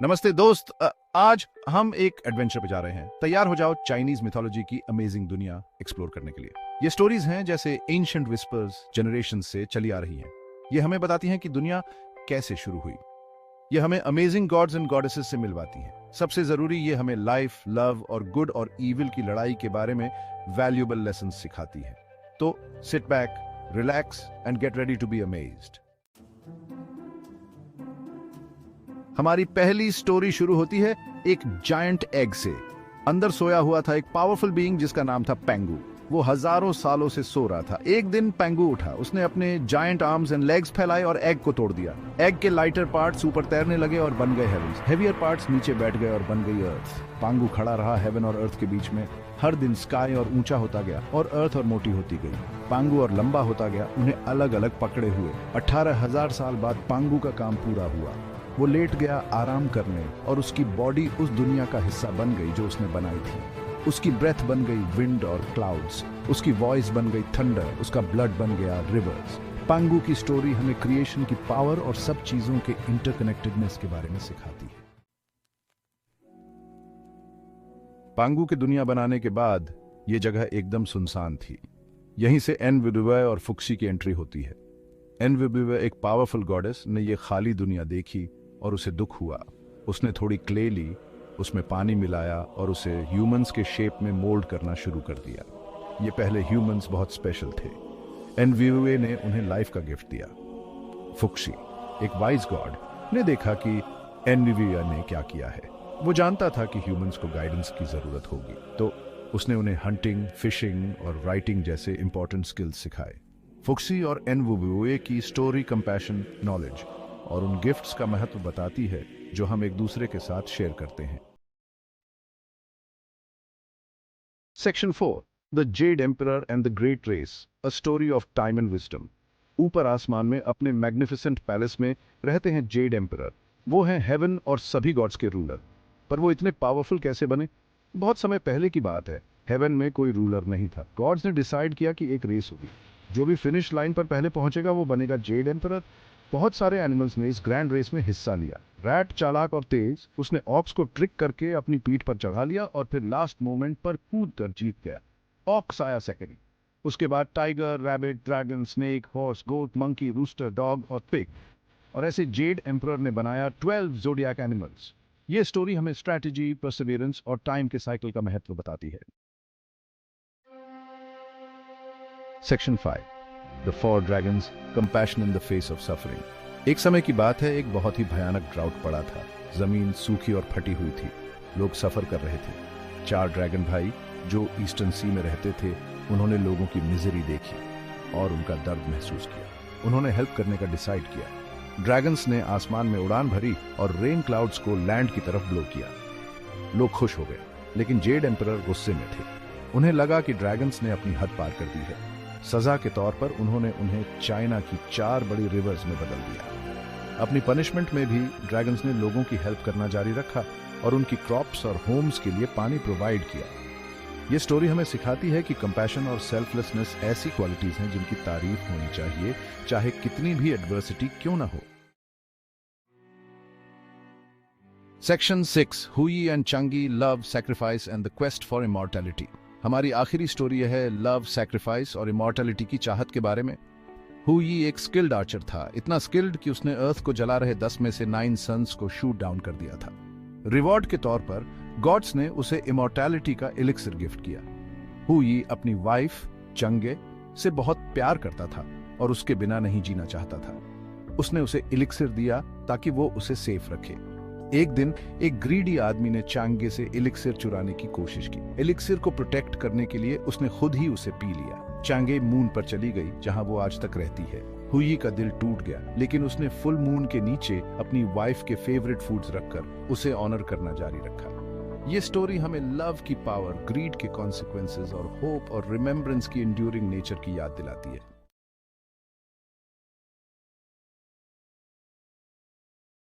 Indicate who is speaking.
Speaker 1: नमस्ते दोस्त। आज हम एक एडवेंचर पे जा रहे हैं। तैयार हो जाओ चाइनीज मिथोलॉजी की अमेजिंग दुनिया एक्सप्लोर करने के लिए। ये स्टोरीज हैं जैसे एंशिएंट विस्पर्स जनरेशन से चली आ रही हैं। ये हमें बताती हैं कि दुनिया कैसे शुरू हुई। ये हमें अमेजिंग गॉड्स एंड गॉडेसेस से मिलवाती हैं। सबसे जरूरी ये हमें लाइफ, लव और गुड और ईविल की लड़ाई के बारे में वैल्यूएबल लेसन सिखाती है। तो sit back, relax and get ready to be amazed. हमारी पहली स्टोरी शुरू होती है एक जायंट एग से। अंदर सोया हुआ था एक पावरफुल बीइंग जिसका नाम था पेंगू। वो हजारों सालों से सो रहा था। एक दिन पेंगू उठा, उसने अपने जायंट आर्म्स एंड लेग्स फैलाए और एग को तोड़ दिया। एग के लाइटर पार्ट्स ऊपर तैरने लगे और बन गए हेवंस। हेवियर पार्ट्स नीचे बैठ गए और बन गई अर्थ। पेंगू खड़ा रहा हेवन और अर्थ के बीच में। हर दिन स्काई और ऊंचा होता गया और अर्थ और मोटी होती गई। पेंगू और लंबा होता गया। उन्हें अलग अलग पकड़े हुए 18,000 साल बाद पेंगू का काम पूरा हुआ। वो लेट गया आराम करने और उसकी बॉडी उस दुनिया का हिस्सा बन गई जो उसने बनाई थी। उसकी ब्रेथ बन गई विंड और क्लाउड्स। उसकी वॉइस बन गई थंडर। उसका ब्लड बन गया रिवर्स। पेंगू की स्टोरी हमें क्रिएशन की पावर और सब चीजों के इंटरकनेक्टेडनेस के बारे में सिखाती है। पेंगू की दुनिया बनाने के बाद यह जगह एकदम सुनसान थी। यहीं से एनविडुए और फुक्सी की एंट्री होती है। एनविडुए एक पावरफुल गॉडेस ने यह खाली दुनिया देखी और उसे दुख हुआ। उसने थोड़ी क्ले ली, उसमें पानी मिलाया और उसे ह्यूमंस के शेप में मोल्ड करना शुरू कर दिया। ये पहले ह्यूमंस बहुत स्पेशल थे। एनविडुए ने उन्हें लाइफ का गिफ्ट दिया। फुक्सी, एक वाइज गॉड, ने देखा कि एनविडुए ने क्या किया है। वो जानता था कि ह्यूमंस को गाइडेंस की जरूरत होगी, तो उसने उन्हें हंटिंग, फिशिंग और राइटिंग जैसे इंपॉर्टेंट स्किल्स सिखाए। फुक्सी और एनविडुए की स्टोरी कंपैशन, नॉलेज और उन गिफ्ट्स का महत्व बताती है जो हम एक दूसरे के साथ शेयर करते हैं। Section 4, the jade emperor and the great race, a story of time and wisdom. ऊपर आसमान में अपने मैग्निफिसेंट पैलेस में रहते हैं जेड एम्परर। वो हैं हेवन और सभी गॉड्स के रूलर। पर वो इतने पावरफुल कैसे बने? बहुत समय पहले की बात है। हेवन में कोई रूलर नहीं था। गॉड्स ने डिसाइड किया कि एक रेस होगी। जो भी फिनिश लाइन पर पहले पहुंचेगा वो बनेगा जेड एम्परर। बहुत सारे एनिमल्स ने इस ग्रैंड रेस में हिस्सा लिया। रैट चालाक और तेज, उसने ऑक्स को ट्रिक करके अपनी पीठ पर चढ़ा लिया और फिर लास्ट मोमेंट पर कूद कर जीत गया। ऑक्स आया सेकंड। उसके बाद tiger, rabbit, dragon, snake, horse, goat, monkey, rooster, dog और पिग। और ऐसे जेड एम्परर ने बनाया 12 ज़ोडिएक एनिमल्स। ये स्टोरी हमें स्ट्रैटेजी, परसिवियरेंस और टाइम के साइकिल का महत्व बताती है। Section 5, the 4 dragons, compassion in the face of suffering. एक समय की बात है, एक बहुत ही भयानक ड्राउट पड़ा था। जमीन सूखी और फटी हुई थी। लोग सफर कर रहे थे। 4 ड्रैगन भाई जो ईस्टर्न सी में रहते थे, उन्होंने लोगों की मिजरी देखी और उनका दर्द महसूस किया। उन्होंने हेल्प करने का डिसाइड किया। ड्रैगन्स ने आसमान में उड़ान भरी और रेन क्लाउड्स को लैंड की तरफ ब्लो किया। लोग खुश हो गए, लेकिन जेड एम्परर गुस्से में थे। उन्हें लगा कि ड्रैगन्स ने अपनी हद पार कर दी है। सजा के तौर पर उन्होंने उन्हें चाइना की 4 बड़ी रिवर्स में बदल दिया। अपनी पनिशमेंट में भी ड्रैगन्स ने लोगों की हेल्प करना जारी रखा और उनकी क्रॉप्स और होम्स के लिए पानी प्रोवाइड किया। ये स्टोरी हमें सिखाती है कि कंपैशन और सेल्फलेसनेस ऐसी क्वालिटीज हैं जिनकी तारीफ होनी चाहिए, चाहे कितनी भी एडवर्सिटी क्यों ना हो। सेक्शन 6, हुई एंड चंगी, love, sacrifice and the quest for immortality. हमारी आखिरी स्टोरी है लव, सैक्रिफाइस और इमॉर्टैलिटी की चाहत के बारे में। हुई एक स्किल्ड आर्चर था, इतना स्किल्ड कि उसने अर्थ को जला रहे 10 में से 9 सन्स को शूट डाउन कर दिया था। रिवॉर्ड के तौर पर गॉड्स ने उसे इमॉर्टैलिटी का एलिक्सिर गिफ्ट किया। हुई अपनी वाइफ चंगे से बहुत प्यार करता था और उसके बिना नहीं जीना चाहता था। उसने उसे एलिक्सिर दिया ताकि वो उसे सेफ रखे। एक दिन एक ग्रीडी आदमी ने चांगे से एलिक्सिर चुराने की कोशिश की। एलिक्सिर को प्रोटेक्ट करने के लिए उसने खुद ही उसे पी लिया। चांगे मून पर चली गई, जहां वो आज तक रहती है। हुई का दिल टूट गया, लेकिन उसने फुल मून के नीचे अपनी वाइफ के फेवरेट फूड्स रखकर उसे ऑनर करना जारी रखा। ये स्टोरी हमें लव की पावर, ग्रीड के कॉन्सिक्वेंसेस और होप और रिमेम्बरेंस की एंड्यूरिंग नेचर की याद दिलाती है।